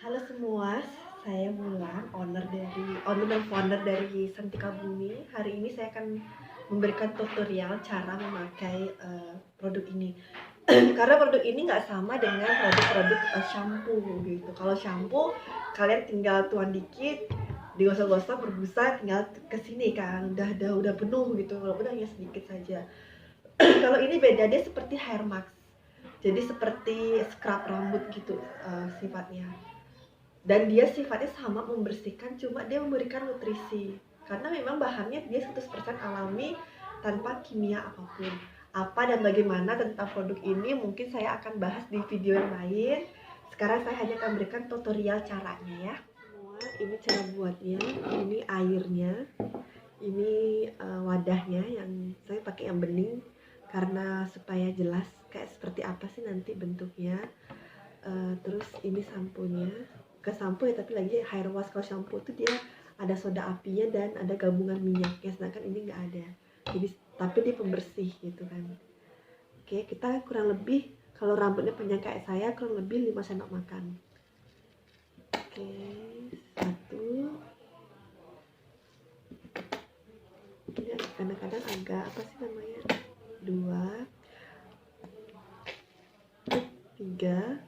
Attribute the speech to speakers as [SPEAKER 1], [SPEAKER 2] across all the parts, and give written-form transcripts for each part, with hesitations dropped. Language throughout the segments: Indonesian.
[SPEAKER 1] Halo semua, saya Mulan, owner dan founder dari Santika Bumi. Hari ini saya akan memberikan tutorial cara memakai produk ini. Karena produk ini nggak sama dengan produk-produk shampoo gitu. Kalau shampoo kalian tinggal tuang dikit, digosok-gosok berbusa, tinggal kesini kan, udah penuh gitu, walaupun hanya sedikit saja. Kalau ini beda, dia seperti hair mask. Jadi seperti scrub rambut gitu sifatnya, dan dia sifatnya sama membersihkan, cuma dia memberikan nutrisi karena memang bahannya dia 100% alami tanpa kimia apapun. Apa dan bagaimana tentang produk ini mungkin saya akan bahas di video yang lain. Sekarang saya hanya akan berikan tutorial caranya ya. Ini cara buatnya, ini airnya, ini wadahnya yang saya pakai yang bening karena supaya jelas kayak seperti apa sih nanti bentuknya. Terus ini samponya, ke sampo ya, tapi lagi hair wash. Kalau shampoo itu dia ada soda apinya dan ada gabungan minyaknya, sedangkan ini nggak ada. Jadi tapi dia pembersih gitu kan. Oke, kita kurang lebih, kalau rambutnya panjang kayak saya, kurang lebih 5 sendok makan. Oke, satu. Ini kadang-kadang agak apa sih namanya, 2, 3,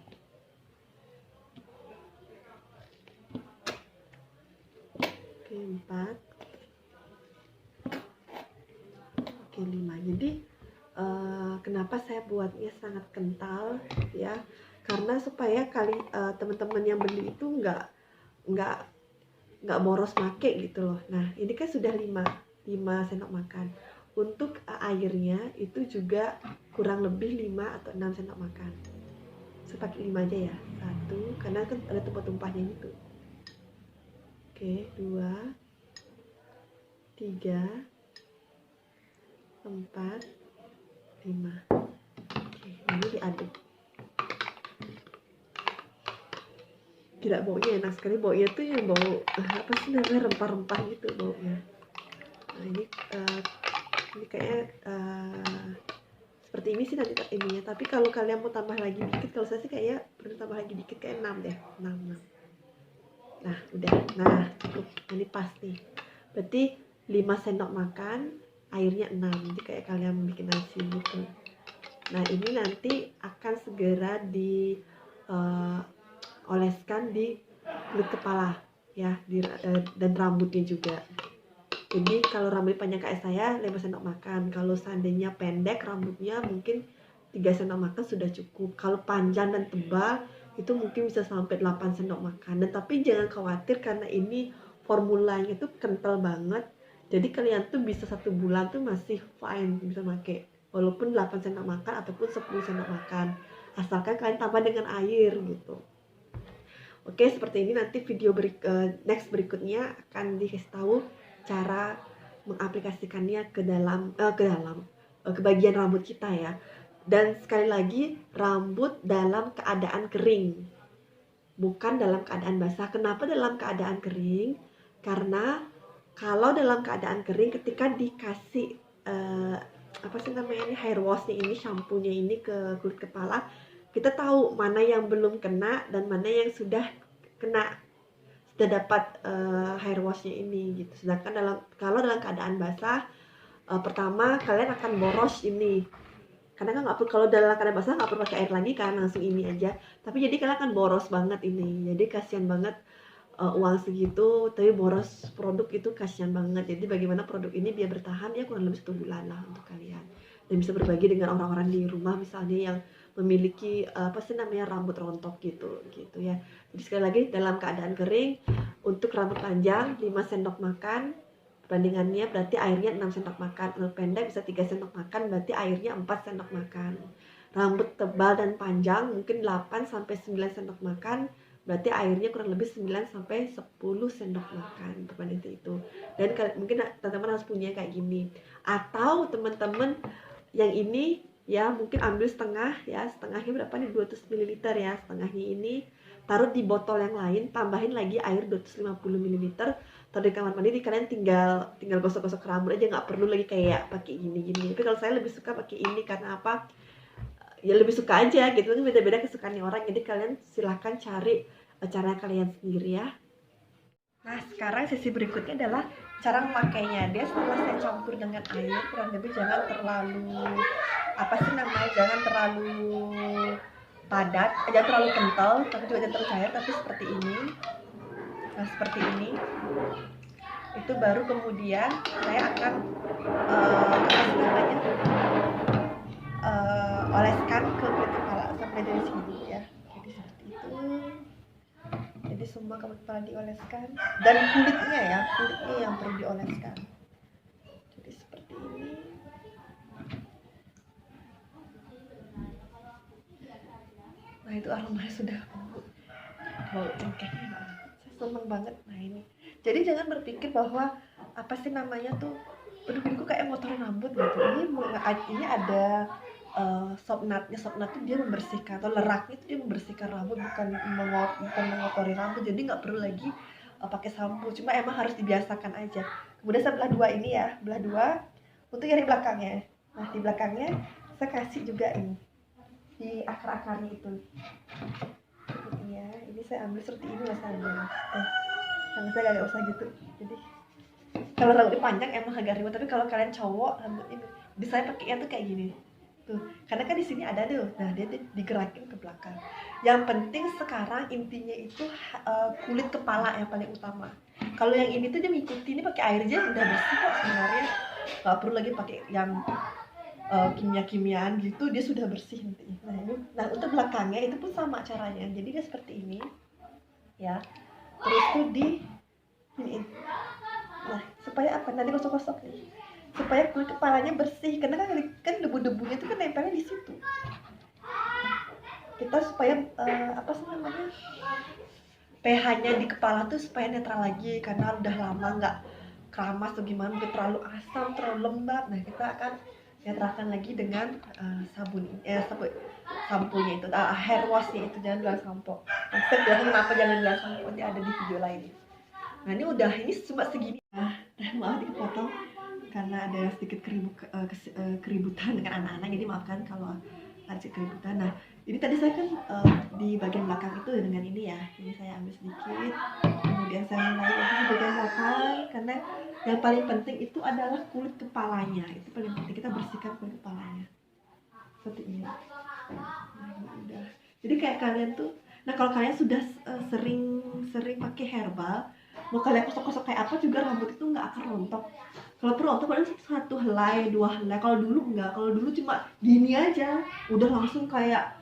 [SPEAKER 1] oke 4, oke 5. Jadi kenapa saya buatnya sangat kental ya, karena supaya teman-teman yang beli itu nggak boros make gitu loh. Nah ini kan sudah 5 sendok makan. Untuk airnya itu juga kurang lebih 5 atau 6 sendok makan. Saya pakai 5 aja ya, 1 karena kan ada tumpah-tumpahnya gitu. Oke, 2, 3, 4, 5. Oke, ini diaduk. Gila, baunya enak sekali. Baunya tuh yang bau apa sih namanya, rempah-rempah gitu baunya. Nah ini kayaknya seperti ini sih nanti ininya. Tapi kalau kalian mau tambah lagi dikit, kalau saya sih kayaknya perlu tambah lagi dikit, kayak 6 deh, 6. Nah udah, nah cukup, ini pas nih. Berarti 5 sendok makan, airnya 6. Jadi kayak kalian bikin nasi gitu. Nah ini nanti akan segera oleskan di kulit kepala ya, dan rambutnya juga. Jadi kalau rambut panjang kayak saya 5 sendok makan. Kalau seandainya pendek rambutnya mungkin 3 sendok makan sudah cukup. Kalau panjang dan tebal itu mungkin bisa sampai 8 sendok makan. Dan tapi jangan khawatir karena ini formulanya itu kental banget. Jadi kalian tuh bisa 1 bulan tuh masih fine bisa pakai. Walaupun 8 sendok makan ataupun 10 sendok makan. Asalkan kalian tambah dengan air gitu. Oke, seperti ini nanti video next berikutnya akan dikasih tahu cara mengaplikasikannya ke bagian rambut kita ya. Dan sekali lagi, rambut dalam keadaan kering, bukan dalam keadaan basah. Kenapa dalam keadaan kering? Karena kalau dalam keadaan kering, ketika dikasih apa sih namanya ini, hair washnya ini, shampoo-nya ini ke kulit kepala, kita tahu mana yang belum kena dan mana yang sudah kena, sudah dapat hair washnya ini gitu. Sedangkan kalau dalam keadaan basah, pertama kalian akan boros ini, karena kan nggak perlu, kalau dalam keadaan basah nggak perlu pakai air lagi kan, langsung ini aja. Tapi jadi kalian akan boros banget ini, jadi kasihan banget uang segitu tapi boros produk, itu kasihan banget. Jadi bagaimana produk ini biar bertahan ya kurang lebih 1 bulan lah untuk kalian, dan bisa berbagi dengan orang-orang di rumah misalnya yang memiliki apa sih namanya, rambut rontok gitu ya. Jadi sekali lagi, dalam keadaan kering untuk rambut panjang 5 sendok makan, bandingannya berarti airnya 6 sendok makan. Rambut pendek bisa 3 sendok makan, berarti airnya 4 sendok makan. Rambut tebal dan panjang mungkin 8 sampai 9 sendok makan, berarti airnya kurang lebih 9 sampai 10 sendok makan berbanding itu. Dan mungkin teman-teman harus punya kayak gini, atau teman-teman yang ini ya mungkin ambil setengah ya, setengahnya berapa nih, 200 ml ya, setengahnya ini taruh di botol yang lain, tambahin lagi air 250 ml, taruh di kamar mandi. Kalian tinggal gosok-gosok rambut aja, nggak perlu lagi kayak pakai gini. Tapi kalau saya lebih suka pakai ini, karena apa ya, lebih suka aja gitu kan, beda-beda kesukaannya orang. Jadi kalian silahkan cari cara kalian sendiri ya. Nah, sekarang sesi berikutnya adalah cara memakainya. Dia setelah saya campur dengan air, kurang lebih jangan terlalu jangan terlalu padat, jangan terlalu kental, tapi juga jangan terlalu cair, tapi seperti ini. Nah, seperti ini. Itu baru kemudian saya akan oleskan ke kulit kepala sampai dari sini ya. Jadi seperti itu. Jadi semua kulit kepala dioleskan dan kulitnya yang perlu dioleskan. Jadi seperti ini. Nah, itu aromanya sudah bau cengkehnya banget. Saya seneng banget. Nah, ini. Jadi jangan berpikir bahwa aduh ini kok kayak motorin rambut gitu. Ini ada soap nut itu dia membersihkan, atau leraknya itu dia membersihkan rambut, bukan mengotori rambut. Jadi nggak perlu lagi pakai sampo, cuma emang harus dibiasakan aja. Kemudian saya belah dua ini ya, belah dua untuk yang di belakangnya. Nah, di belakangnya saya kasih juga ini di akar-akarnya itu. Ini ya, ini saya ambil seperti ini mas ambil. Tangan saya agak usah gitu. Jadi kalau rambutnya panjang emang agak ribet, tapi kalau kalian cowok rambutnya, di saya pakainya tuh kayak gini. Tuh, karena kan di sini ada tuh. Nah, dia digerakin ke belakang. Yang penting sekarang intinya itu kulit kepala yang paling utama. Kalau yang ini tuh dia ngikutin, ini pakai air aja udah bersih kok sebenarnya. Nggak perlu lagi pakai yang kimia-kimiaan gitu, dia sudah bersih nanti. Nah, untuk belakangnya itu pun sama caranya. Jadi dia seperti ini. Ya. Terus tuh ini. Nah, supaya apa? Nanti gosok-gosok nih. Supaya kulit kepalanya bersih, karena kan debu-debunya itu kan nempelnya di situ. Kita supaya pH-nya di kepala tuh supaya netral lagi, karena udah lama nggak keramas atau gimana, mungkin terlalu asam, terlalu lembab. Nah, kita akan netralkan lagi dengan samponya itu, hair washnya itu, jangan bilang sampo. Saya bilang kenapa jangan bilang sampo, nanti ada di video lain. Nah, ini cuma segini. Maaf dipotong karena ada sedikit keributan dengan anak-anak, jadi maafkan kalau ada keributan. Nah, ini tadi saya kan di bagian belakang itu dengan ini ya, ini saya ambil sedikit, kemudian saya mulai lagi di bagian belakang, karena yang paling penting itu adalah kulit kepalanya. Itu paling penting, kita bersihkan kulit kepalanya seperti ini. Nah, ini udah. Jadi kayak kalian tuh, nah kalau kalian sudah sering pakai herbal, mau kalian kosok-kosok kayak apa juga rambut itu nggak akan rontok. Kalau perlu rontok paling 1 helai 2 helai. Kalau dulu enggak, kalau dulu cuma gini aja udah langsung kayak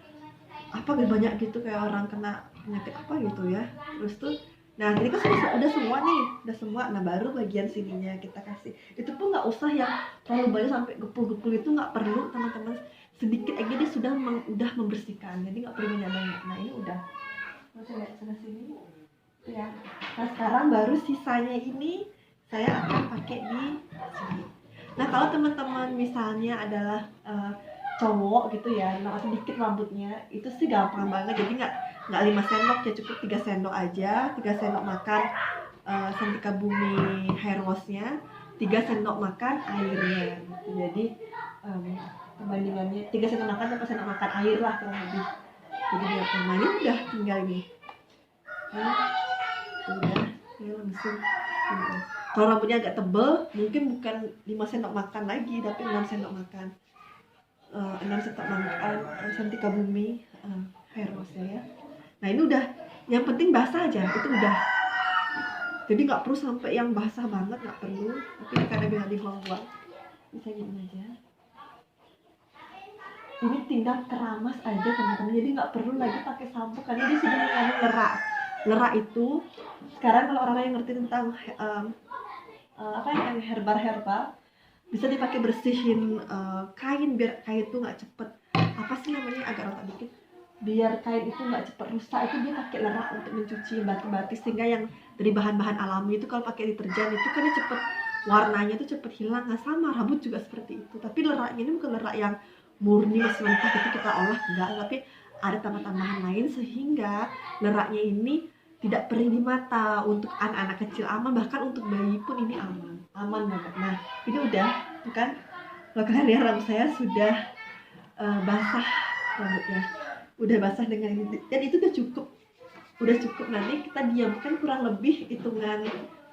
[SPEAKER 1] banyak gitu, kayak orang kena penyakit apa gitu ya. Terus tuh, nah ini kan udah semua. Nah, baru bagian sininya kita kasih. Itu pun nggak usah yang terlalu banyak sampai gepul-gepul, itu nggak perlu teman-teman. Sedikit aja dia sudah membersihkan, jadi nggak perlu banyak. Nah, ini udah. Saya lihat sana sini ya. Nah, sekarang baru sisanya ini saya akan pakai di sini. Nah, kalau teman-teman misalnya adalah cowok gitu ya, nah sedikit rambutnya, itu sih gampang banget. Jadi nggak 5 sendok ya, cukup 3 sendok aja. 3 sendok makan Santika Bumi hair washnya, 3 sendok makan airnya gitu. Jadi perbandingannya 3 sendok makan sampai sendok makan air lah kurang lebih. Jadi biar ini udah tinggal nih. Udah langsung. Kalau rambutnya agak tebal, mungkin bukan 5 sendok makan lagi, tapi 6 sendok makan. 6 sendok makan Santika Bumi hair wash ya. Nah, ini udah, yang penting basah aja, itu udah. Jadi nggak perlu sampai yang basah banget, nggak perlu. Tapi karena biar dibuang-buang, bisa gini aja. Ini tinggal keramas aja teman-teman, jadi nggak perlu lagi pakai sampo karena dia sudah mengandung lerak. Lerak itu sekarang kalau orang yang ngerti tentang yang herbal bisa dipakai bersihin kain, biar kain itu nggak cepet agak rontok dikit, biar kain itu nggak cepet rusak. Itu dia pakai lerak untuk mencuci batik-batik, sehingga yang dari bahan-bahan alami itu kalau pakai deterjen itu kan cepet warnanya itu cepet hilang. Nah, sama rambut juga seperti itu, tapi leraknya ini bukan lerak yang murni masih mentah itu kita olah, enggak, tapi ada tambah-tambahan lain sehingga leraknya ini tidak perih di mata. Untuk anak-anak kecil aman, bahkan untuk bayi pun ini aman banget. Nah, ini udah, bukan? Kalau kalian lihat rambut saya sudah basah rambutnya, udah basah dengan ini, dan itu udah cukup udah cukup. Nanti kita diamkan kurang lebih hitungan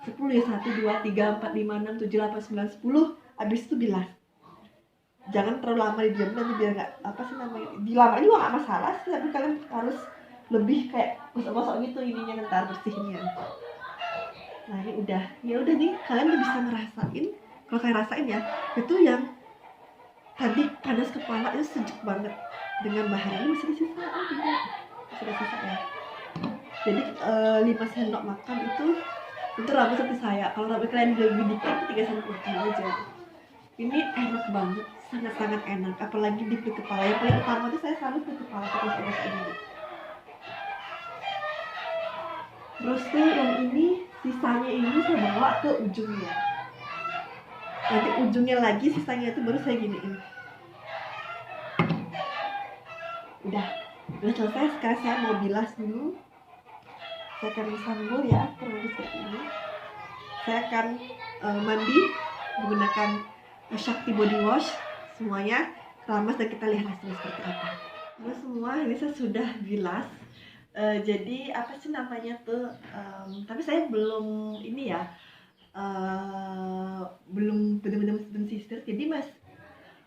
[SPEAKER 1] 10 ya, 1, 2, 3, 4, 5, 6, 7, 8, 9, 10. Habis itu bilas. Jangan terlalu lama didiam, nanti biar nggak apa sih namanya, dilama juga nggak masalah sih, tapi kalian harus lebih kayak gosok-gosok gitu ininya ntar bersihnya. Nah ini udah, ya udah nih kalian udah bisa ngerasain. Kalau kalian rasain ya, itu yang tadi panas kepala itu sejuk banget, dengan bahan ini masih sisa, tidak masih ada sisa ya. Jadi 5 sendok makan itu untuk rambut seperti saya. Kalau rambut kalian lebih dikit 3 sendok makan aja. Ini enak banget, sangat-sangat enak, apalagi di kulit kepala. Yang paling utama itu saya selalu kulit kepala terus dulu. Terus tuh yang ini sisanya ini saya bawa ke ujungnya. Nanti ujungnya lagi sisanya itu baru saya giniin. Udah selesai. Sekarang saya mau bilas dulu. Saya akan sanggul ya, kurang lebih seperti ini. Saya akan mandi menggunakan Shakti Body Wash semuanya, keramas, dan kita lihat hasilnya seperti apa. Nah semua ini saya sudah bilas. Jadi apa sih namanya tuh, tapi saya belum ini ya, belum benar-benar mensisir. Jadi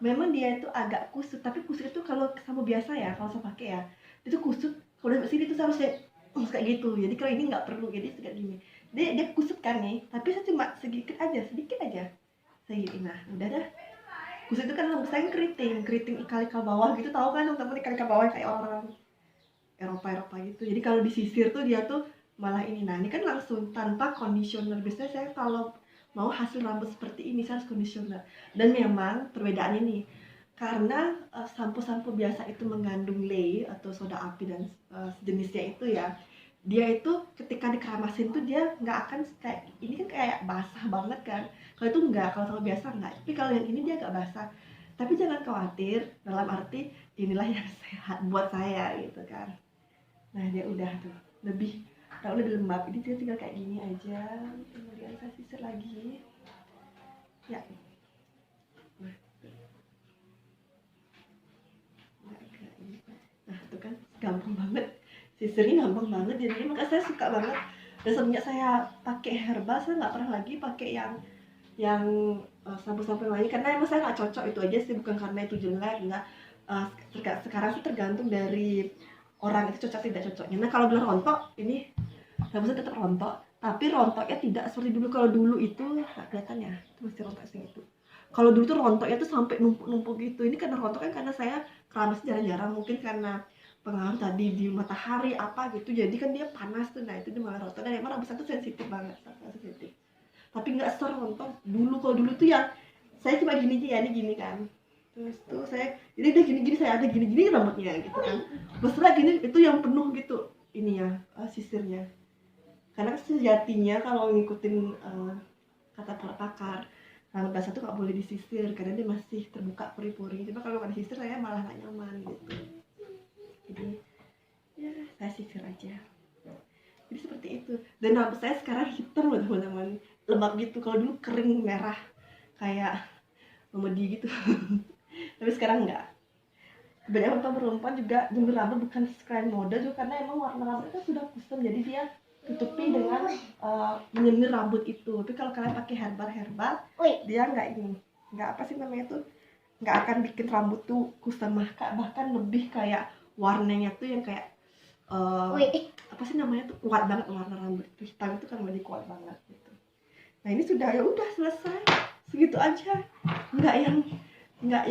[SPEAKER 1] memang dia itu agak kusut, tapi kusut itu kalau sama biasa ya, kalau saya pakai ya itu kusut. Kalau udah sini tuh seharusnya kayak gitu. Jadi kalau ini nggak perlu, jadi kayak gini. Dia kusut kan nih, tapi saya cuma sedikit aja saya gini. Nah udah dah. Kusut itu kan rambut saya keriting ikal-ikal bawah gitu, tahu kan teman-teman, ikal-ikal bawah kayak orang Eropa gitu. Jadi kalau disisir tuh dia tuh malah ini. Nah ini kan langsung tanpa conditioner. Biasanya saya kalau mau hasil rambut seperti ini saya harus conditioner. Dan memang perbedaannya nih, karena sampo-sampo biasa itu mengandung lei atau soda api dan sejenisnya itu ya, dia itu ketika dikeramasin tuh dia nggak akan kayak ini kan kayak basah banget kan. Kalau itu enggak, kalau sama biasa enggak. Tapi kalau yang ini dia agak basah. Tapi jangan khawatir, dalam arti inilah yang sehat buat saya gitu kan. Nah dia udah tuh lebih, kalau udah lembab, ini dia tinggal kayak gini aja. Kemudian saya sisir lagi ya. Nah itu kan gampang banget, sisirnya gampang banget. Jadi makanya saya suka banget. Dan semenjak saya pakai herbal, saya nggak pernah lagi pakai yang sampo-sampo lain, karena emang saya nggak cocok. Itu aja sih, bukan karena itu jelek, nggak. Sekarang sih tergantung dari orang itu cocok tidak cocoknya. Nah kalau bilang rontok, ini rambutnya tetap rontok, tapi rontoknya tidak seperti dulu. Kalau dulu itu nggak kelihatan ya, itu masih rontok segitu. Kalau dulu tuh rontoknya tuh sampai numpuk-numpuk gitu. Ini karena rontok kan karena saya keramas jarang-jarang, mungkin karena pengaruh tadi di matahari apa gitu, jadi kan dia panas tuh. Nah itu dia malah rontok. Dan emang rambut saya tuh sensitif banget, sensitif. Tapi nggak serontok dulu. Kalau dulu tuh ya saya cuma gini aja ya, ini gini kan. Terus tuh saya, jadi dia gini-gini, saya ada gini-gini rambutnya gitu kan. Setelah gini itu yang penuh gitu ini ya, sisirnya. Karena sejatinya kalau ngikutin kata para pakar, rambut basah tuh nggak boleh disisir karena dia masih terbuka pori-pori. Cuma kalau nggak disisir saya malah nggak nyaman gitu. Jadi ya saya sisir aja. Jadi seperti itu. Dan rambut saya sekarang hitam loh teman-teman, lembab gitu. Kalau dulu kering merah kayak memedi gitu. Tapi sekarang enggak. Banyak perempuan juga jemur rambut bukan sekalian mode juga, karena emang warna rambutnya sudah kusam, jadi dia tutupi dengan menyemir rambut itu. Tapi kalau kalian pakai herbal, dia nggak apa sih namanya tuh, nggak akan bikin rambut tuh kusam, bahkan lebih kayak warnanya tuh yang kayak apa sih namanya tuh, kuat banget warna rambut itu. Hitam itu kan lebih kuat banget gitu. Nah ini sudah, ya udah selesai segitu aja. Nggak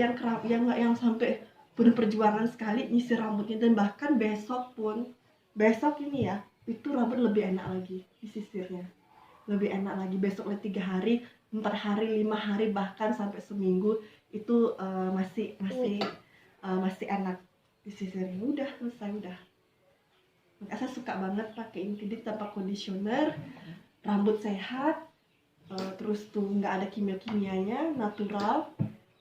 [SPEAKER 1] yang sampai penuh perjuangan sekali nyisir rambutnya. Dan bahkan besok ini ya, itu rambut lebih enak lagi disisirnya, lebih enak lagi. Besok 3 hari, 4 hari, 5 hari, bahkan sampai seminggu itu masih enak disisirnya. Udah selesai, udah. Makanya saya suka banget pakai ini tanpa conditioner, rambut sehat, terus tuh nggak ada kimia-kimianya, natural,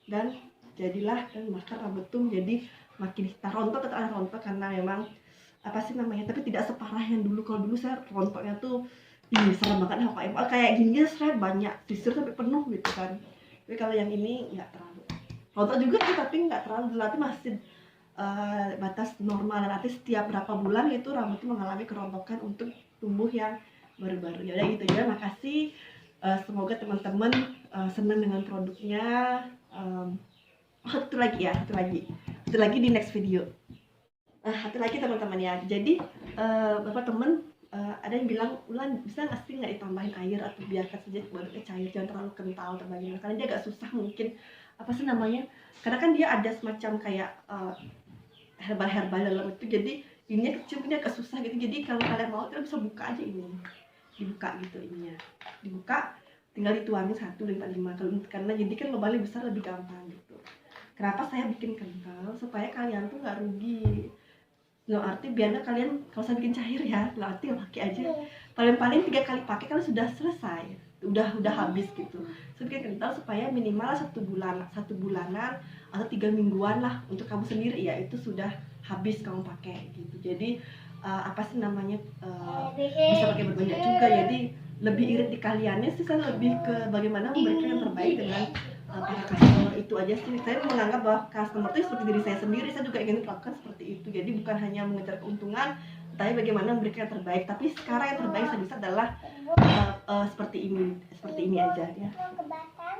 [SPEAKER 1] dan jadilah, dan bahkan rambut tuh jadi makin hitam. Rontok tetap ada rontok karena memang apa sih namanya, tapi tidak separah yang dulu. Kalau dulu saya rontoknya tuh serem banget, kayak gini saya banyak sisir sampai penuh gitu kan. Tapi kalau yang ini nggak terlalu rontok juga sih, tapi nggak terlalu. Nanti masih batas normal, nanti setiap berapa bulan itu rambut itu mengalami kerontokan untuk tumbuh yang baru-baru. Ya udah gitu ya, makasih. Semoga teman-teman senang dengan produknya. Satu lagi di next video. Satu lagi teman-teman ya, jadi bapak teman ada yang bilang, Ulan bisa nggak sih nggak ditambahin air atau biarkan saja produknya cair, jangan terlalu kental atau bagaimana, karena dia agak susah mungkin apa sih namanya, karena kan dia ada semacam kayak herbal dalam itu, jadi ininya kecil, ini agak susah gitu. Jadi kalau kalian mau kalian bisa buka aja ini, dibuka gitu, ininya dibuka, tinggal dituangin 1,5 karena jadi kan lobalnya besar, lebih gampang gitu. Kenapa saya bikin kental? Supaya kalian tuh nggak rugi. Nggak arti biarnya kalian kalau saya bikin cair ya, nggak arti ya pakai aja. Paling-paling 3 kali pakai kan sudah selesai, udah habis gitu. Saya bikin kental supaya minimal 1 bulanan atau 3 mingguan lah untuk kamu sendiri ya, itu sudah habis kamu pakai gitu. Jadi apa sih namanya, bisa pakai berbanyak juga. Jadi lebih irit di kaliannya sih, saya lebih ke bagaimana memberikan yang terbaik dengan para customer. Itu aja sih, saya menganggap bahwa customer itu seperti diri saya sendiri, saya juga ingin melakukan seperti itu. Jadi bukan hanya mengejar keuntungan, tapi bagaimana memberikan yang terbaik. Tapi sekarang yang terbaik saya bisa adalah seperti ini aja ya,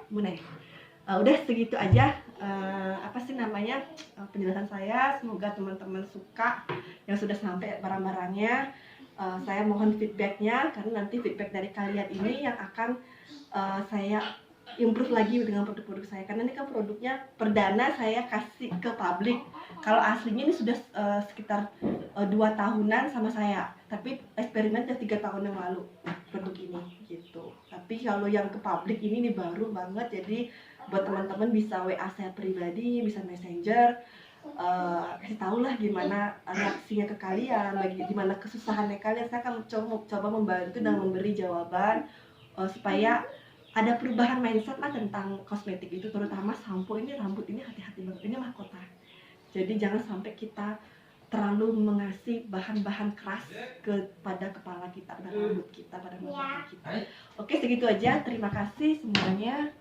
[SPEAKER 1] Bune. Udah segitu aja apa sih namanya penjelasan saya. Semoga teman-teman suka yang sudah sampai barang-barangnya. Saya mohon feedbacknya, karena nanti feedback dari kalian ini yang akan saya improve lagi dengan produk-produk saya, karena ini kan produknya perdana saya kasih ke publik. Kalau aslinya ini sudah sekitar 2 tahunan sama saya, tapi eksperimen 3 tahun yang lalu produk ini gitu. Tapi kalau yang ke publik ini baru banget. Jadi buat teman-teman bisa WA saya pribadi, bisa messenger, kasih tahu lah gimana reaksinya ke kalian, gimana kesusahannya kalian. Saya akan coba membantu dan memberi jawaban supaya ada perubahan mindset lah tentang kosmetik itu, terutama sampo ini, rambut ini hati-hati banget, ini mahkota. Jadi jangan sampai kita terlalu mengasih bahan-bahan keras kepada kepala kita, pada rambut kita, pada mata kita. Oke, segitu aja. Terima kasih semuanya.